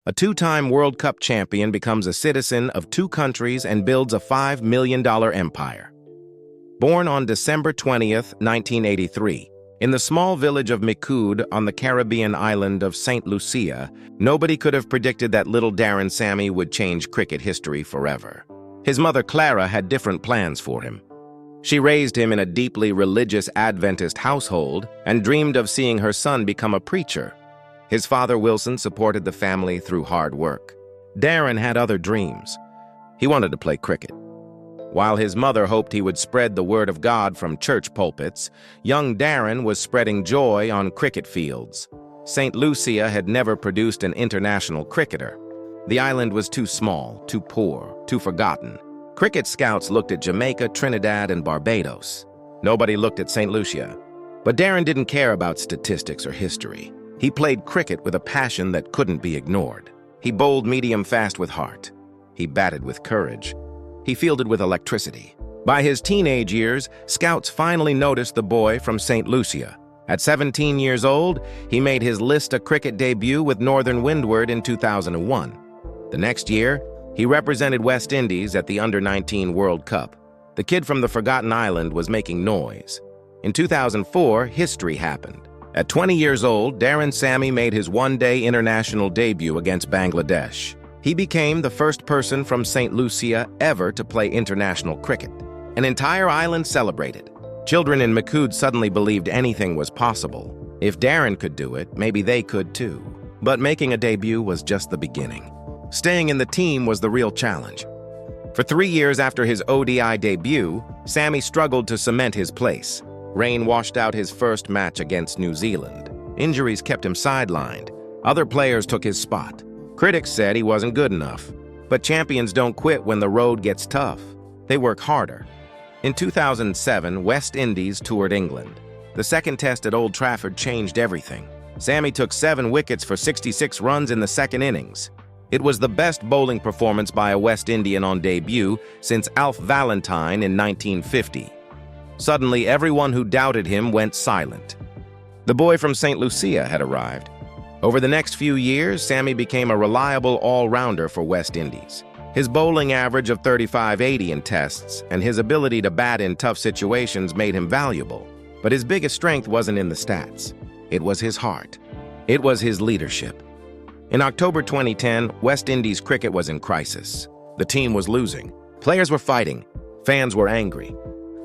A two-time World Cup champion becomes a citizen of two countries and builds a $5 million empire. Born on December 20th, 1983, in the small village of Micoud on the Caribbean island of Saint Lucia, nobody could have predicted that little Darren Sammy would change cricket history forever. His mother Clara had different plans for him. She raised him in a deeply religious Adventist household and dreamed of seeing her son become a preacher. His father Wilson supported the family through hard work. Darren had other dreams. He wanted to play cricket. While his mother hoped he would spread the word of God from church pulpits, young Darren was spreading joy on cricket fields. Saint Lucia had never produced an international cricketer. The island was too small, too poor, too forgotten. Cricket scouts looked at Jamaica, Trinidad, and Barbados. Nobody looked at Saint Lucia. But Darren didn't care about statistics or history. He played cricket with a passion that couldn't be ignored. He bowled medium-fast with heart. He batted with courage. He fielded with electricity. By his teenage years, scouts finally noticed the boy from Saint Lucia. At 17 years old, he made his List A cricket debut with Northern Windward in 2001. The next year, he represented West Indies at the Under-19 World Cup. The kid from the forgotten island was making noise. In 2004, history happened. At 20 years old, Darren Sammy made his one-day international debut against Bangladesh. He became the first person from Saint Lucia ever to play international cricket. An entire island celebrated. Children in Micoud suddenly believed anything was possible. If Darren could do it, maybe they could too. But making a debut was just the beginning. Staying in the team was the real challenge. For 3 years after his ODI debut, Sammy struggled to cement his place. Rain washed out his first match against New Zealand. Injuries kept him sidelined. Other players took his spot. Critics said he wasn't good enough. But champions don't quit when the road gets tough. They work harder. In 2007, West Indies toured England. The second test at Old Trafford changed everything. Sammy took 7 wickets for 66 runs in the second innings. It was the best bowling performance by a West Indian on debut since Alf Valentine in 1950. Suddenly, everyone who doubted him went silent. The boy from Saint Lucia had arrived. Over the next few years, Sammy became a reliable all-rounder for West Indies. His bowling average of 35-80 in tests and his ability to bat in tough situations made him valuable. But his biggest strength wasn't in the stats. It was his heart. It was his leadership. In October 2010, West Indies cricket was in crisis. The team was losing. Players were fighting. Fans were angry.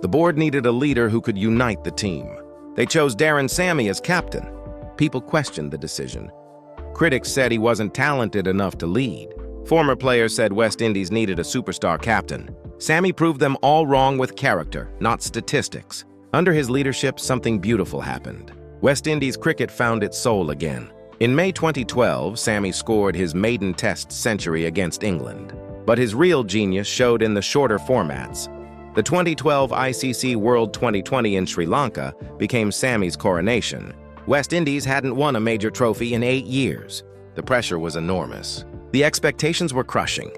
The board needed a leader who could unite the team. They chose Darren Sammy as captain. People questioned the decision. Critics said he wasn't talented enough to lead. Former players said West Indies needed a superstar captain. Sammy proved them all wrong with character, not statistics. Under his leadership, something beautiful happened. West Indies cricket found its soul again. In May 2012, Sammy scored his maiden Test century against England. But his real genius showed in the shorter formats. The 2012 ICC World T20 in Sri Lanka became Sammy's coronation. West Indies hadn't won a major trophy in 8 years. The pressure was enormous. The expectations were crushing,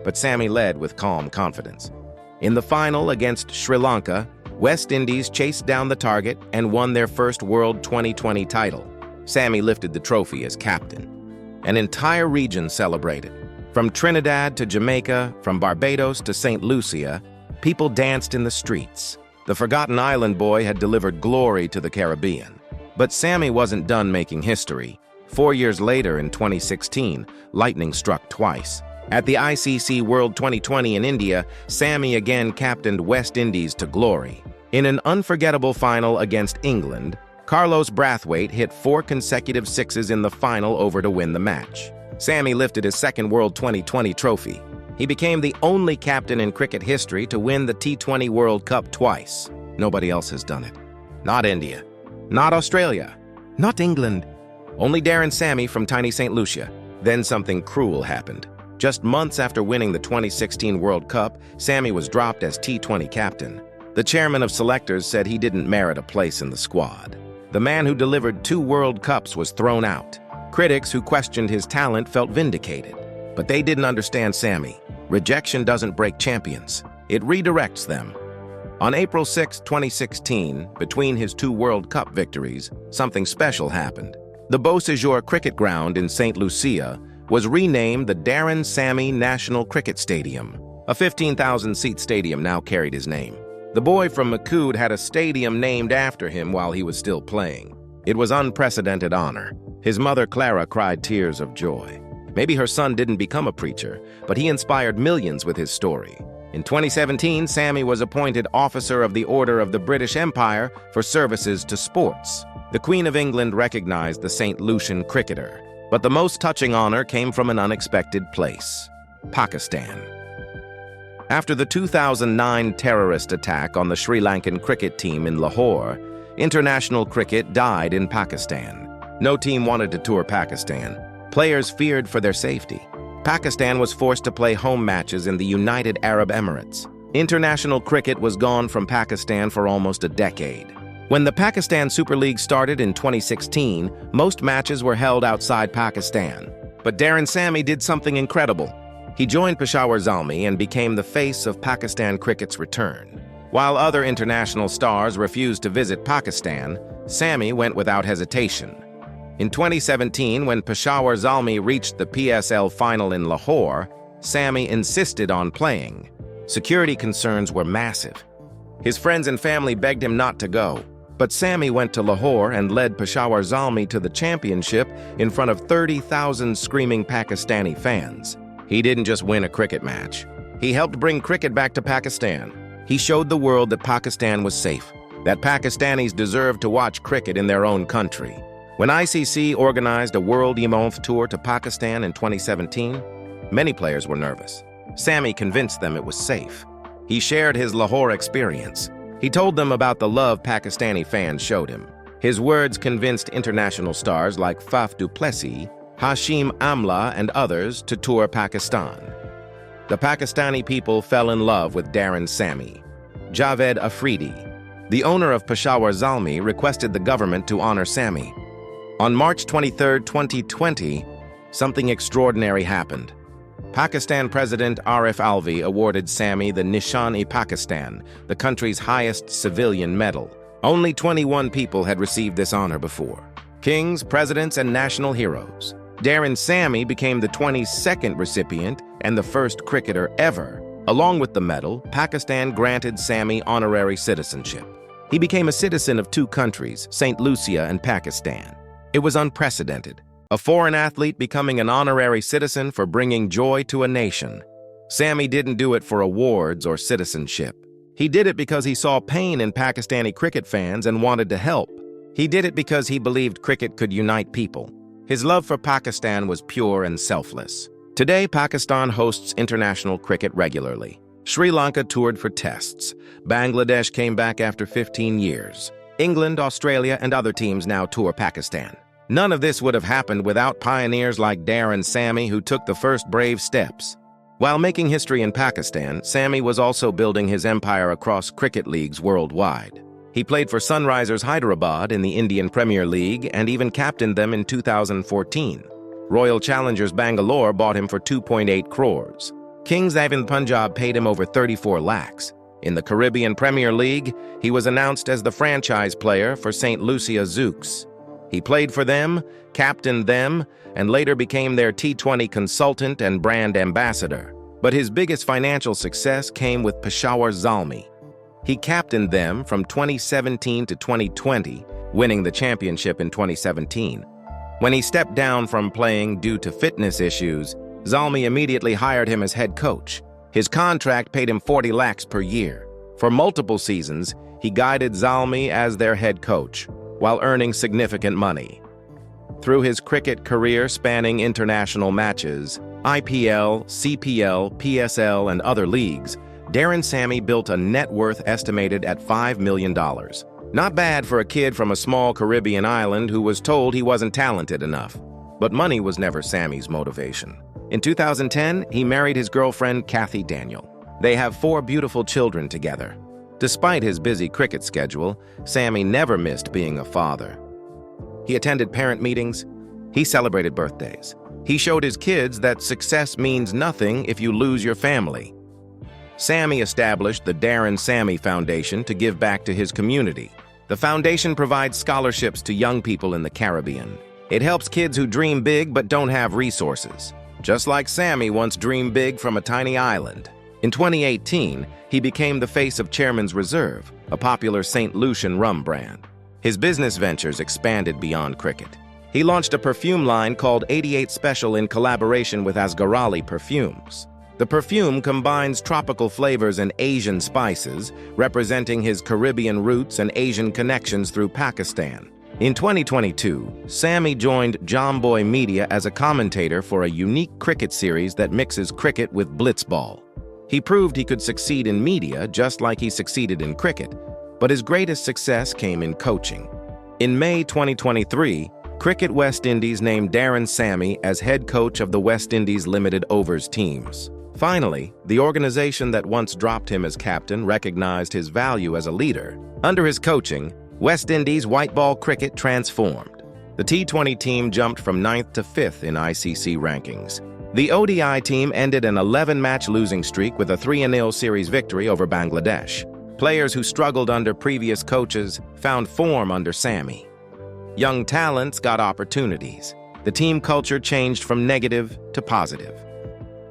but Sammy led with calm confidence. In the final against Sri Lanka, West Indies chased down the target and won their first World T20 title. Sammy lifted the trophy as captain. An entire region celebrated. From Trinidad to Jamaica, from Barbados to Saint Lucia, people danced in the streets. The forgotten island boy had delivered glory to the Caribbean. But Sammy wasn't done making history. 4 years later, in 2016, lightning struck twice. At the ICC World T20 in India, Sammy again captained West Indies to glory. In an unforgettable final against England, Carlos Brathwaite hit 4 consecutive sixes in the final over to win the match. Sammy lifted his second World T20 trophy. He became the only captain in cricket history to win the T20 World Cup twice. Nobody else has done it. Not India. Not Australia. Not England. Only Darren Sammy from tiny Saint Lucia. Then something cruel happened. Just months after winning the 2016 World Cup, Sammy was dropped as T20 captain. The chairman of selectors said he didn't merit a place in the squad. The man who delivered 2 World Cups was thrown out. Critics who questioned his talent felt vindicated. But they didn't understand Sammy. Rejection doesn't break champions. It redirects them. On April 6, 2016, between his 2 World Cup victories, something special happened. The Beau Séjour cricket ground in Saint Lucia was renamed the Darren Sammy National Cricket Stadium. A 15,000-seat stadium now carried his name. The boy from Makud had a stadium named after him while he was still playing. It was unprecedented honor. His mother, Clara, cried tears of joy. Maybe her son didn't become a preacher, but he inspired millions with his story. In 2017, Sammy was appointed Officer of the Order of the British Empire for services to sports. The Queen of England recognized the Saint Lucian cricketer, but the most touching honor came from an unexpected place: Pakistan. After the 2009 terrorist attack on the Sri Lankan cricket team in Lahore, international cricket died in Pakistan. No team wanted to tour Pakistan. Players feared for their safety. Pakistan was forced to play home matches in the United Arab Emirates. International cricket was gone from Pakistan for almost a decade. When the Pakistan Super League started in 2016, most matches were held outside Pakistan. But Darren Sammy did something incredible. He joined Peshawar Zalmi and became the face of Pakistan cricket's return. While other international stars refused to visit Pakistan, Sammy went without hesitation. In 2017, when Peshawar Zalmi reached the PSL final in Lahore, Sammy insisted on playing. Security concerns were massive. His friends and family begged him not to go, but Sammy went to Lahore and led Peshawar Zalmi to the championship in front of 30,000 screaming Pakistani fans. He didn't just win a cricket match. He helped bring cricket back to Pakistan. He showed the world that Pakistan was safe, that Pakistanis deserved to watch cricket in their own country. When ICC organized a World T20 tour to Pakistan in 2017, many players were nervous. Sammy convinced them it was safe. He shared his Lahore experience. He told them about the love Pakistani fans showed him. His words convinced international stars like Faf du Plessis, Hashim Amla, and others to tour Pakistan. The Pakistani people fell in love with Darren Sammy. Javed Afridi, the owner of Peshawar Zalmi, requested the government to honor Sammy. On March 23, 2020, something extraordinary happened. Pakistan President Arif Alvi awarded Sammy the Nishan-e-Pakistan, the country's highest civilian medal. Only 21 people had received this honor before: kings, presidents, and national heroes. Darren Sammy became the 22nd recipient and the first cricketer ever. Along with the medal, Pakistan granted Sammy honorary citizenship. He became a citizen of two countries, Saint Lucia and Pakistan. It was unprecedented. A foreign athlete becoming an honorary citizen for bringing joy to a nation. Sammy didn't do it for awards or citizenship. He did it because he saw pain in Pakistani cricket fans and wanted to help. He did it because he believed cricket could unite people. His love for Pakistan was pure and selfless. Today, Pakistan hosts international cricket regularly. Sri Lanka toured for tests. Bangladesh came back after 15 years. England, Australia, and other teams now tour Pakistan. None of this would have happened without pioneers like Darren Sammy, who took the first brave steps. While making history in Pakistan, Sammy was also building his empire across cricket leagues worldwide. He played for Sunrisers Hyderabad in the Indian Premier League and even captained them in 2014. Royal Challengers Bangalore bought him for 2.8 crores. Kings Avon Punjab paid him over 34 lakhs. In the Caribbean Premier League, he was announced as the franchise player for Saint Lucia Zouks. He played for them, captained them, and later became their T20 consultant and brand ambassador. But his biggest financial success came with Peshawar Zalmi. He captained them from 2017 to 2020, winning the championship in 2017. When he stepped down from playing due to fitness issues, Zalmi immediately hired him as head coach. His contract paid him 40 lakhs per year. For multiple seasons, he guided Zalmi as their head coach, while earning significant money. Through his cricket career spanning international matches, IPL, CPL, PSL, and other leagues, Darren Sammy built a net worth estimated at $5 million. Not bad for a kid from a small Caribbean island who was told he wasn't talented enough. But money was never Sammy's motivation. In 2010, he married his girlfriend, Kathy Daniel. They have 4 beautiful children together. Despite his busy cricket schedule, Sammy never missed being a father. He attended parent meetings. He celebrated birthdays. He showed his kids that success means nothing if you lose your family. Sammy established the Darren Sammy Foundation to give back to his community. The foundation provides scholarships to young people in the Caribbean. It helps kids who dream big but don't have resources. Just like Sammy once dreamed big from a tiny island. In 2018, he became the face of Chairman's Reserve, a popular Saint Lucian rum brand. His business ventures expanded beyond cricket. He launched a perfume line called 88 Special in collaboration with Asgarali Perfumes. The perfume combines tropical flavors and Asian spices, representing his Caribbean roots and Asian connections through Pakistan. In 2022, Sammy joined Jomboy Media as a commentator for a unique cricket series that mixes cricket with blitzball. He proved he could succeed in media just like he succeeded in cricket, but his greatest success came in coaching. In May 2023, Cricket West Indies named Darren Sammy as head coach of the West Indies Limited Overs teams. Finally, the organization that once dropped him as captain recognized his value as a leader. Under his coaching, West Indies white ball cricket transformed. The T20 team jumped from 9th to 5th in ICC rankings. The ODI team ended an 11-match losing streak with a 3-0 series victory over Bangladesh. Players who struggled under previous coaches found form under Sammy. Young talents got opportunities. The team culture changed from negative to positive.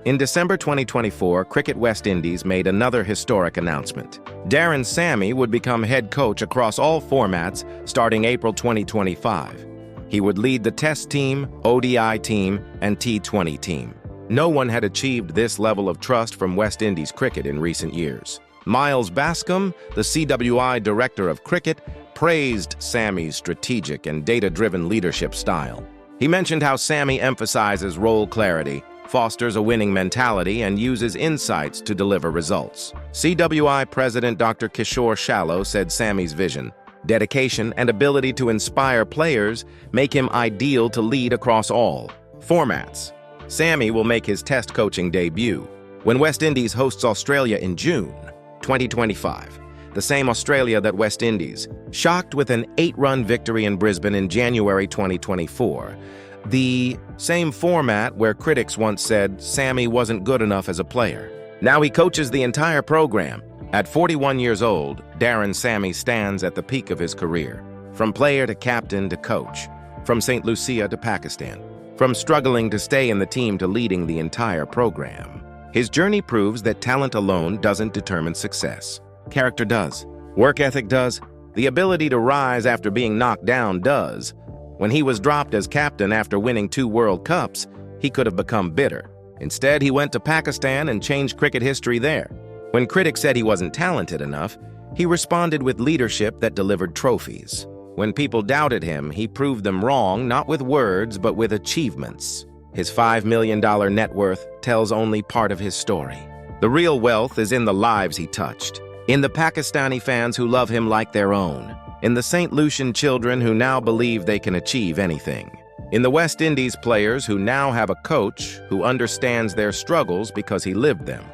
In December 2024, Cricket West Indies made another historic announcement. Darren Sammy would become head coach across all formats starting April 2025. He would lead the Test team, ODI team, and T20 team. No one had achieved this level of trust from West Indies cricket in recent years. Miles Bascombe, the CWI Director of Cricket, praised Sammy's strategic and data-driven leadership style. He mentioned how Sammy emphasizes role clarity, fosters a winning mentality, and uses insights to deliver results. CWI President Dr. Kishore Shallow said Sammy's vision, dedication, and ability to inspire players make him ideal to lead across all formats. Sammy will make his Test coaching debut when West Indies hosts Australia in June 2025, the same Australia that West Indies shocked with an 8-run victory in Brisbane in January 2024. The same format where critics once said Sammy wasn't good enough as a player. Now he coaches the entire program. At 41 years old, Darren Sammy stands at the peak of his career. From player to captain to coach. From Saint Lucia to Pakistan. From struggling to stay in the team to leading the entire program. His journey proves that talent alone doesn't determine success. Character does. Work ethic does. The ability to rise after being knocked down does. When he was dropped as captain after winning 2 World Cups, he could have become bitter. Instead, he went to Pakistan and changed cricket history there. When critics said he wasn't talented enough, he responded with leadership that delivered trophies. When people doubted him, he proved them wrong, not with words, but with achievements. His $5 million net worth tells only part of his story. The real wealth is in the lives he touched, in the Pakistani fans who love him like their own, in the Saint Lucian children who now believe they can achieve anything, in the West Indies players who now have a coach who understands their struggles because he lived them.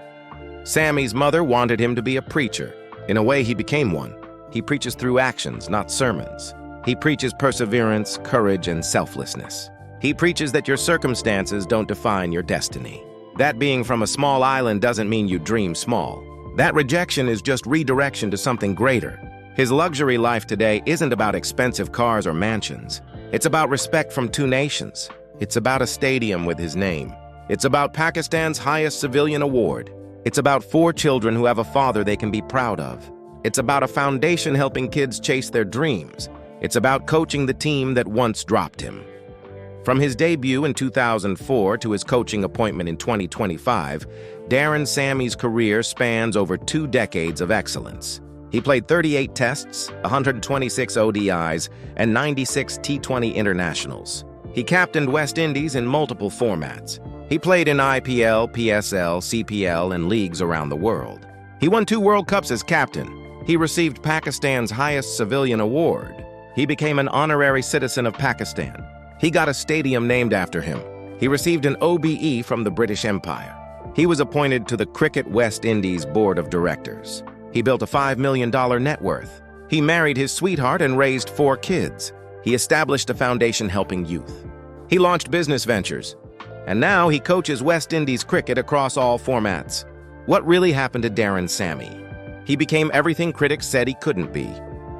Sammy's mother wanted him to be a preacher. In a way, he became one. He preaches through actions, not sermons. He preaches perseverance, courage, and selflessness. He preaches that your circumstances don't define your destiny. That being from a small island doesn't mean you dream small. That rejection is just redirection to something greater. His luxury life today isn't about expensive cars or mansions. It's about respect from 2 nations. It's about a stadium with his name. It's about Pakistan's highest civilian award. It's about 4 children who have a father they can be proud of. It's about a foundation helping kids chase their dreams. It's about coaching the team that once dropped him. From his debut in 2004 to his coaching appointment in 2025, Darren Sammy's career spans over 2 decades of excellence. He played 38 tests, 126 ODIs, and 96 T20 internationals. He captained West Indies in multiple formats. He played in IPL, PSL, CPL, and leagues around the world. He won 2 World Cups as captain. He received Pakistan's highest civilian award. He became an honorary citizen of Pakistan. He got a stadium named after him. He received an OBE from the British Empire. He was appointed to the Cricket West Indies Board of Directors. He built a $5 million net worth. He married his sweetheart and raised 4 kids. He established a foundation helping youth. He launched business ventures. And now he coaches West Indies cricket across all formats. What really happened to Darren Sammy? He became everything critics said he couldn't be.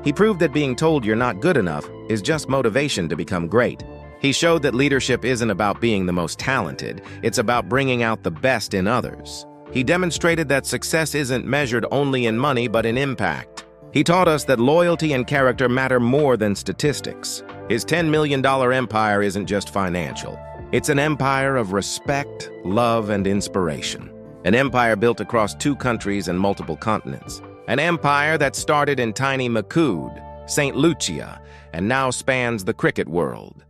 He proved that being told you're not good enough is just motivation to become great. He showed that leadership isn't about being the most talented, it's about bringing out the best in others. He demonstrated that success isn't measured only in money but in impact. He taught us that loyalty and character matter more than statistics. His $10 million empire isn't just financial. It's an empire of respect, love, and inspiration. An empire built across 2 countries and multiple continents. An empire that started in tiny Makud, Saint Lucia, and now spans the cricket world.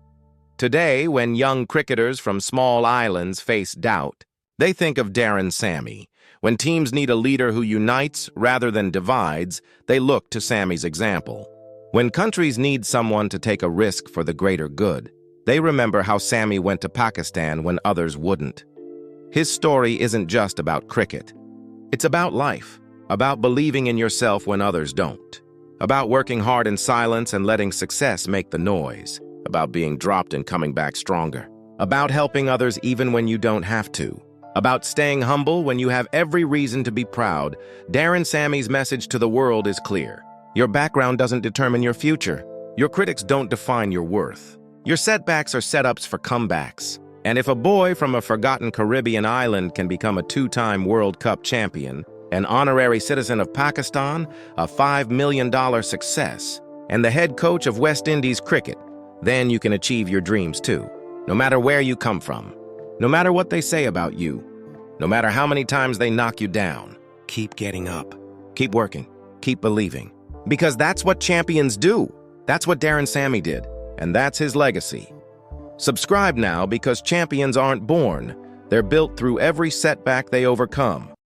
Today, when young cricketers from small islands face doubt, they think of Darren Sammy. When teams need a leader who unites rather than divides, they look to Sammy's example. When countries need someone to take a risk for the greater good, they remember how Sammy went to Pakistan when others wouldn't. His story isn't just about cricket. It's about life, about believing in yourself when others don't, about working hard in silence and letting success make the noise, about being dropped and coming back stronger, about helping others even when you don't have to, about staying humble when you have every reason to be proud. Darren Sammy's message to the world is clear. Your background doesn't determine your future. Your critics don't define your worth. Your setbacks are setups for comebacks. And if a boy from a forgotten Caribbean island can become a 2-time World Cup champion, an honorary citizen of Pakistan, a $5 million success, and the head coach of West Indies cricket, then you can achieve your dreams too. No matter where you come from, no matter what they say about you, no matter how many times they knock you down, keep getting up, keep working, keep believing. Because that's what champions do. That's what Darren Sammy did, and that's his legacy. Subscribe now because champions aren't born. They're built through every setback they overcome.